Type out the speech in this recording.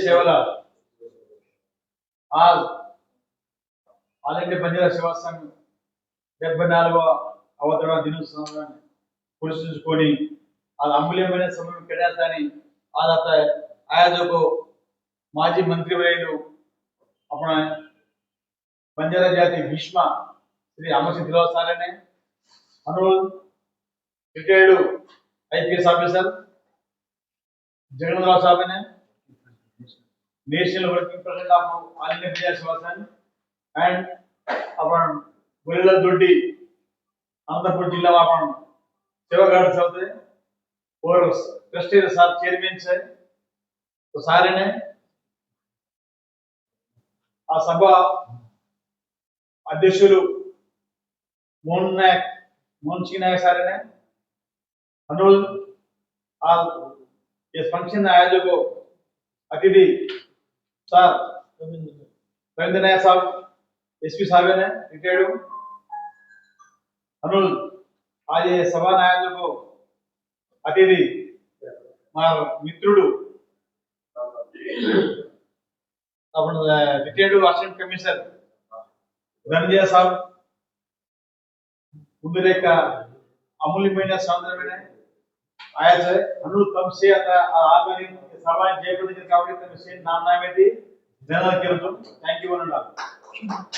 సేవల all all India Banjara సేవా సంఘం 74వ అవతరణ దినోత్సవాన్ని పురస్కరించుకొని आज अमूल्यమైన సమయం కేటాయించాలని आज आता आयोजकों माजी मंत्री वर्युలు अपना बंजारा जाति भीष्म श्री अमर सिंह धिल्वा साहब ने अनुरोध रिटायर्ड आईपीएस ऑफिसर जगन्नाथ साहब ने national working president of all India Banjara సేవా సంఘ్ एंड अपन गुलेला दोड्डी अनंतपुर जिला में अपन सेवागार चलते और ट्रस्टी साहब चेयरमैन से तो सारे ने आ सभा अध्यक्षुलु मोहन सिंह नायक सारे ने अनुरोध आ इस फंक्शन आयोजकों अतिथि सर रविंद्र नायक साहब एसपी साहब ने रिटायर्ड अनुरोध आज ये सभा आयोजकों अतिथि मार मित्रुडु अपन रिटायर्ड असिस्टेंट कमिश्नर धनंजय साहब मुंदरे का अमूल्यమైన सौंदर्य आया है अनुरोध कम से आता आगामी सभा जयप्रतिनिधि కాబట్టి तम से नाम नामेती जनरल केरतो थैंक यू वन